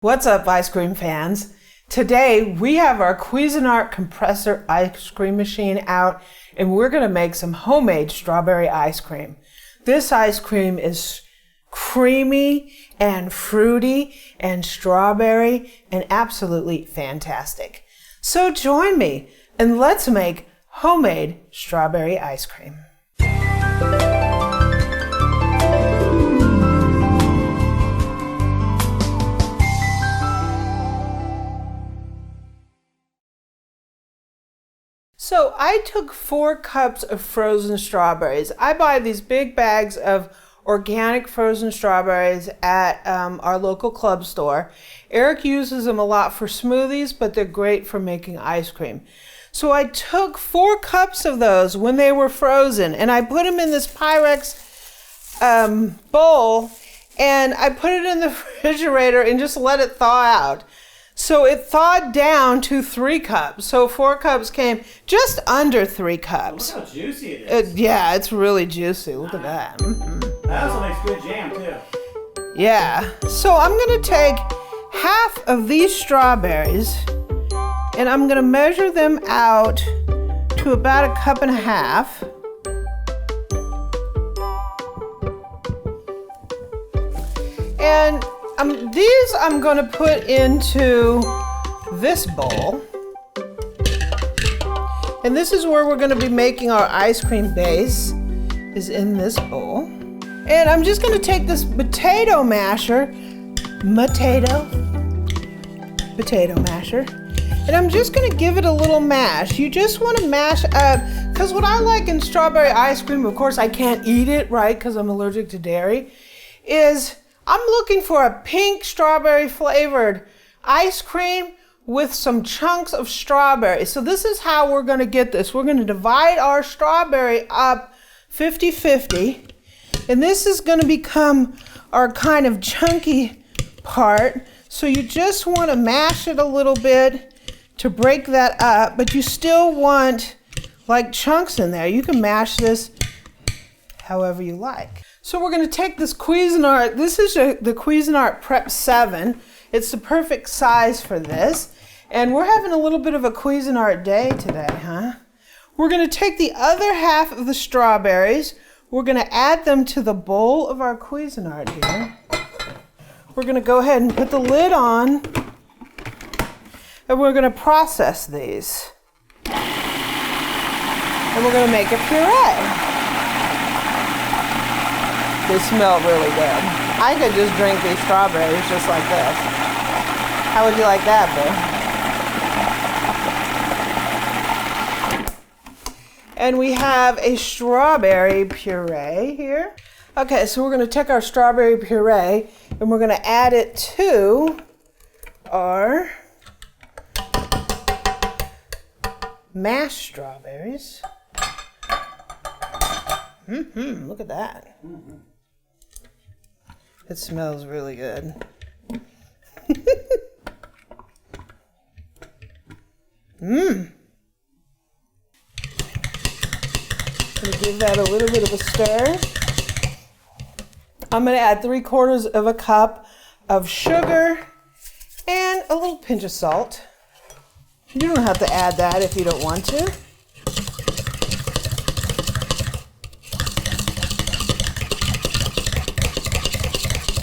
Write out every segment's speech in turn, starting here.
What's up, ice cream fans? Today we have our Cuisinart compressor ice cream machine out and we're going to make some homemade strawberry ice cream. This ice cream is creamy and fruity and strawberry and absolutely fantastic. So join me and let's make homemade strawberry ice cream. So I took 4 cups of frozen strawberries. I buy these big bags of organic frozen strawberries at our local club store. Eric uses them a lot for smoothies, but they're great for making ice cream. So I took 4 cups of those when they were frozen and I put them in this Pyrex bowl and I put it in the refrigerator and just let it thaw out. So it thawed down to 3 cups. So 4 cups came just under 3 cups. Look how juicy it is. Yeah, it's really juicy. Look at that. Mm-hmm. That also makes good jam too. Yeah. So I'm going to take half of these strawberries and I'm going to measure them out to about 1.5 cups. And these I'm going to put into this bowl. And this is where we're going to be making our ice cream base, is in this bowl. And I'm just going to take this potato masher, potato masher, and I'm just going to give it a little mash. You just want to mash up, because what I like in strawberry ice cream, of course I can't eat it, right, because I'm allergic to dairy, is I'm looking for a pink strawberry flavored ice cream with some chunks of strawberry. So this is how we're going to get this. We're going to divide our strawberry up 50-50. And this is going to become our kind of chunky part. So you just want to mash it a little bit to break that up, but you still want like chunks in there. You can mash this however you like. So we're going to take this Cuisinart. This is the Cuisinart Prep 7. It's the perfect size for this. And we're having a little bit of a Cuisinart day today, huh? We're going to take the other half of the strawberries. We're going to add them to the bowl of our Cuisinart here. We're going to go ahead and put the lid on. And we're going to process these. And we're going to make a puree. They smell really good. I could just drink these strawberries just like this. How would you like that, boo? And we have a strawberry puree here. Okay, so we're going to take our strawberry puree and we're going to add it to our mashed strawberries. Look at that. It smells really good. Gonna give that a little bit of a stir. I'm gonna add 3/4 cup of sugar and a little pinch of salt. You don't have to add that if you don't want to.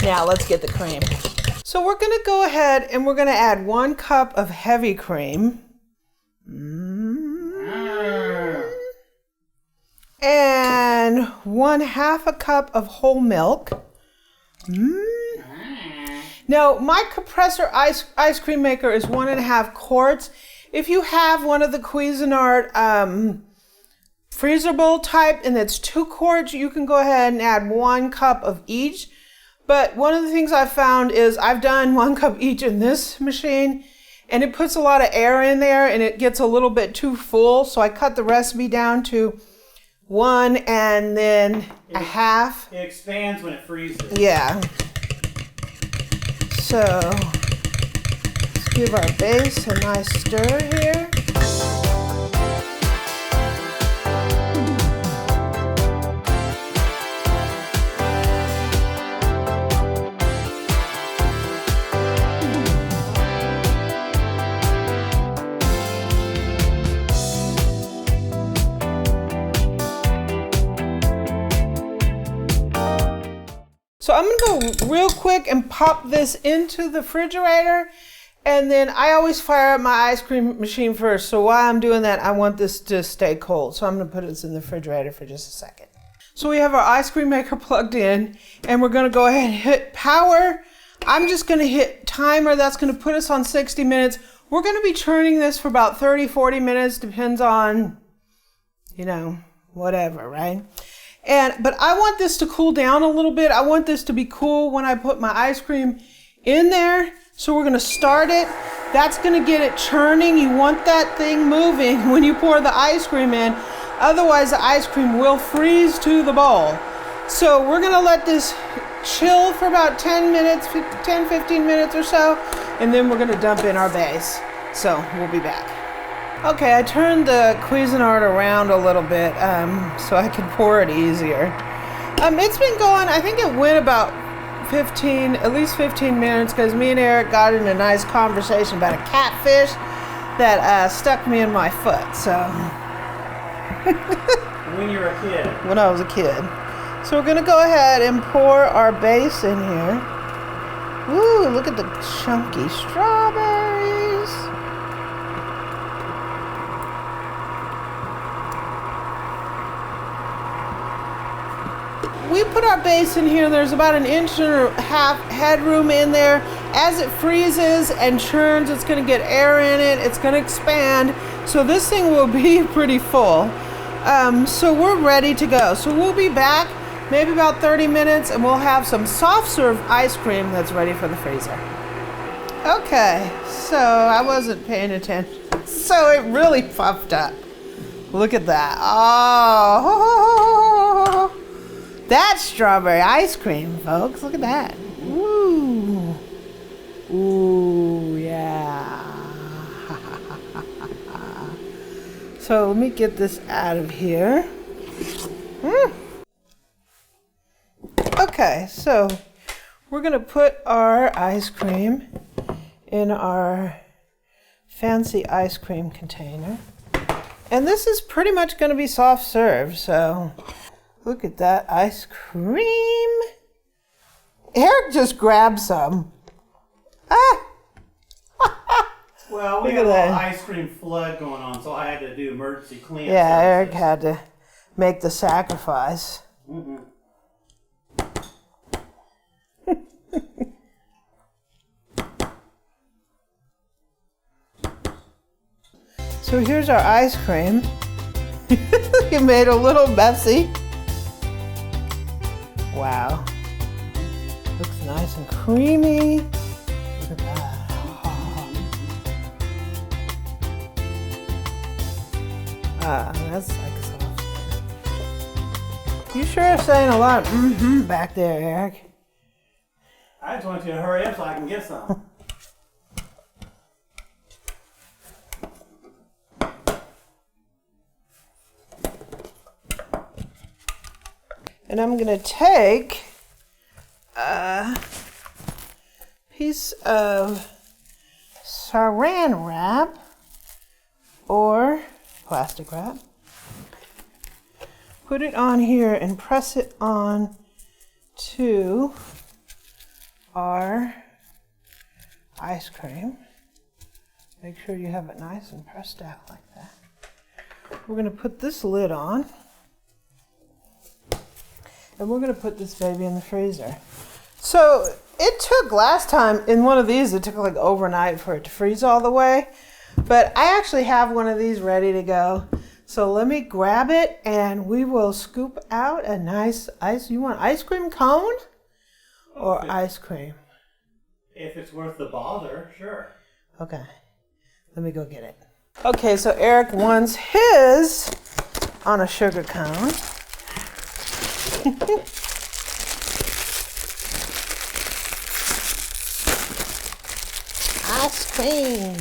Now let's get the cream. So we're going to go ahead and we're going to add 1 cup of heavy cream. And 1/2 cup of whole milk. Now my compressor ice cream maker is 1.5 quarts. If you have one of the Cuisinart freezer bowl type and it's 2 quarts, you can go ahead and add 1 cup of each. But one of the things I've found is I've done 1 cup each in this machine and it puts a lot of air in there and it gets a little bit too full. So I cut the recipe down to 1 and then a half. It expands when it freezes. Yeah. So let's give our base a nice stir here. I'm gonna go real quick and pop this into the refrigerator. And then I always fire up my ice cream machine first. So while I'm doing that, I want this to stay cold. So I'm gonna put this in the refrigerator for just a second. So we have our ice cream maker plugged in, and we're gonna go ahead and hit power. I'm just gonna hit timer. That's gonna put us on 60 minutes. We're gonna be churning this for about 30, 40 minutes, depends on, you know, whatever, right? But I want this to cool down a little bit. I want this to be cool when I put my ice cream in there. So we're gonna start it. That's gonna get it churning. You want that thing moving when you pour the ice cream in. Otherwise, the ice cream will freeze to the bowl. So we're gonna let this chill for about 10 minutes, 10, 15 minutes or so, and then we're gonna dump in our base. So we'll be back. Okay, I turned the Cuisinart around a little bit so I can pour it easier. It's been going, I think it went about at least 15 minutes, because me and Eric got in a nice conversation about a catfish that stuck me in my foot, so. When you were a kid. When I was a kid. So we're gonna go ahead and pour our base in here. Ooh, look at the chunky strawberries. We put our base in here. There's about 1.5 inches headroom in there. As it freezes and churns, it's gonna get air in it. It's gonna expand. So this thing will be pretty full. So we're ready to go. So we'll be back maybe about 30 minutes, and we'll have some soft serve ice cream that's ready for the freezer. Okay, so I wasn't paying attention. So it really puffed up. Look at that. Oh, that's strawberry ice cream, folks. Look at that. Ooh. Ooh, yeah. So let me get this out of here. Okay, so we're gonna put our ice cream in our fancy ice cream container. And this is pretty much gonna be soft serve, so look at that ice cream. Eric just grabbed some. Ah! Well, we Look had a at little that. ice cream flood going on, so I had to do emergency cleanup. Yeah, Eric services. had to make the sacrifice. Mm-hmm. So here's our ice cream. You made a little messy. Wow. Looks nice and creamy. Look at that. Ah, that's like soft. You sure are saying a lot of back there, Eric. I just want you to hurry up so I can get some. And I'm gonna take a piece of saran wrap or plastic wrap, put it on here and press it on to our ice cream. Make sure you have it nice and pressed out like that. We're gonna put this lid on. And we're gonna put this baby in the freezer. So it took last time in one of these, it took like overnight for it to freeze all the way. But I actually have one of these ready to go. So let me grab it and we will scoop out a nice you want ice cream cone or ice cream? If it's worth the bother, sure. Okay, let me go get it. Okay, so Eric wants his on a sugar cone. Ice cream.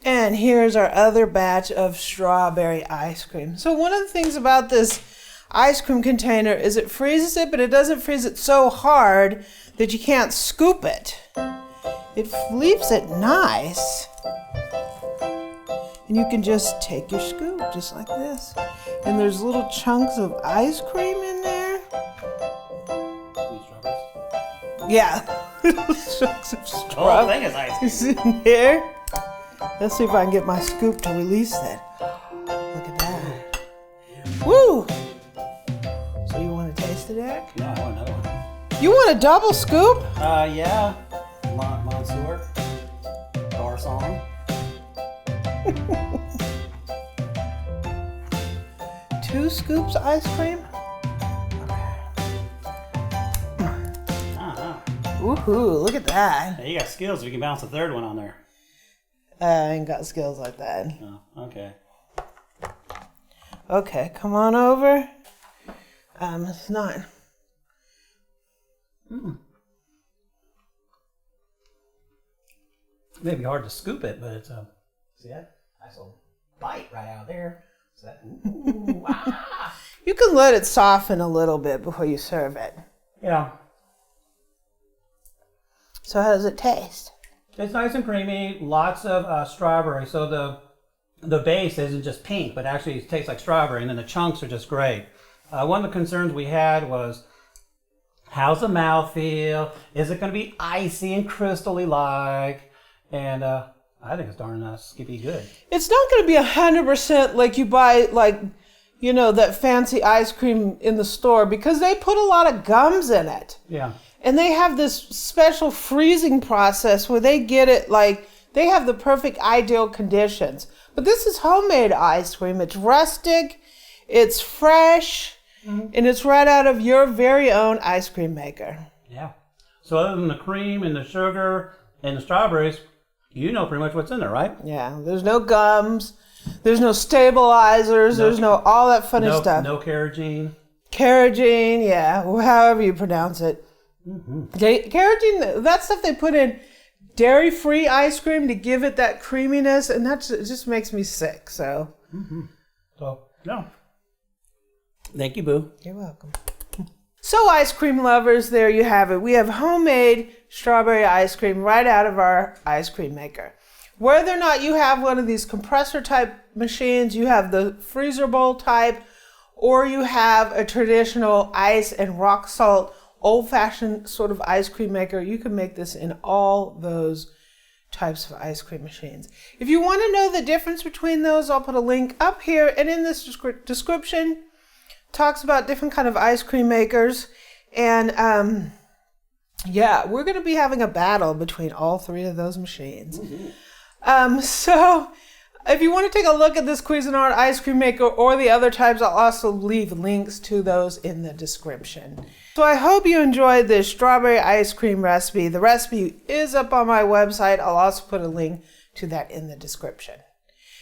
And here's our other batch of strawberry ice cream. So one of the things about this ice cream container is it freezes it, but it doesn't freeze it so hard that you can't scoop it. It leaves it nice. And you can just take your scoop just like this. And there's little chunks of ice cream in there. Yeah. Chunks of The whole straw thing is ice cream. is in here. Let's see if I can get my scoop to release that. Look at that. Woo! So you want to taste it, Eric? No, I want another one. You want a double scoop? Yeah. Monsieur. Garçon. 2 scoops ice cream? Woohoo, look at that. Hey, you got skills. We can bounce a third one on there. I ain't got skills like that. Oh, okay. Okay, come on over. It's not. Maybe hard to scoop it, but it's see that? Nice little bite right out there. So that, ooh, ah. You can let it soften a little bit before you serve it. Yeah. So how does it taste? It's nice and creamy, lots of strawberry. So the base isn't just pink, but actually it tastes like strawberry, and then the chunks are just great. One of the concerns we had was, how's the mouth feel? Is it going to be icy and crystally like? And I think it's darn skippy good. It's not going to be 100% like you buy, like, you know, that fancy ice cream in the store, because they put a lot of gums in it. Yeah. And they have this special freezing process where they get it, like, they have the perfect ideal conditions. But this is homemade ice cream. It's rustic, it's fresh, and it's right out of your very own ice cream maker. Yeah. So other than the cream and the sugar and the strawberries, you know pretty much what's in there, right? Yeah, there's no gums, there's no stabilizers, there's no all that funny stuff. No carrageen. Carrageen, yeah, however you pronounce it. Carrageen, that stuff they put in dairy-free ice cream to give it that creaminess, and it just makes me sick, so. So, no. Thank you, Boo. You're welcome. So ice cream lovers, there you have it. We have homemade strawberry ice cream right out of our ice cream maker. Whether or not you have one of these compressor type machines, you have the freezer bowl type, or you have a traditional ice and rock salt old-fashioned sort of ice cream maker, you can make this in all those types of ice cream machines. If you want to know the difference between those, I'll put a link up here, and in this description talks about different kind of ice cream makers. And yeah, we're going to be having a battle between all 3 of those machines. So if you want to take a look at this Cuisinart ice cream maker or the other types, I'll also leave links to those in the description. So I hope you enjoyed this strawberry ice cream recipe. The recipe is up on my website. I'll also put a link to that in the description.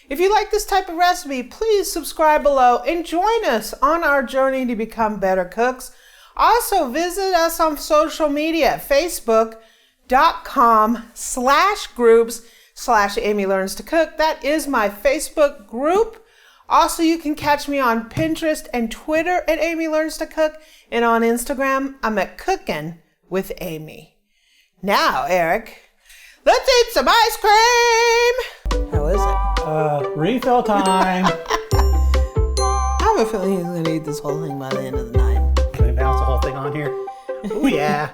If you like this type of recipe, please subscribe below and join us on our journey to become better cooks. Also visit us on social media, facebook.com/groups/Amy Learns to Cook. That is my Facebook group. Also, you can catch me on Pinterest and Twitter at Amy Learns to Cook. And on Instagram, I'm at Cookin' with Amy. Now, Eric, let's eat some ice cream! How is it? Refill time. I have a feeling he's going to eat this whole thing by the end of the night. Can we bounce the whole thing on here? Oh, yeah.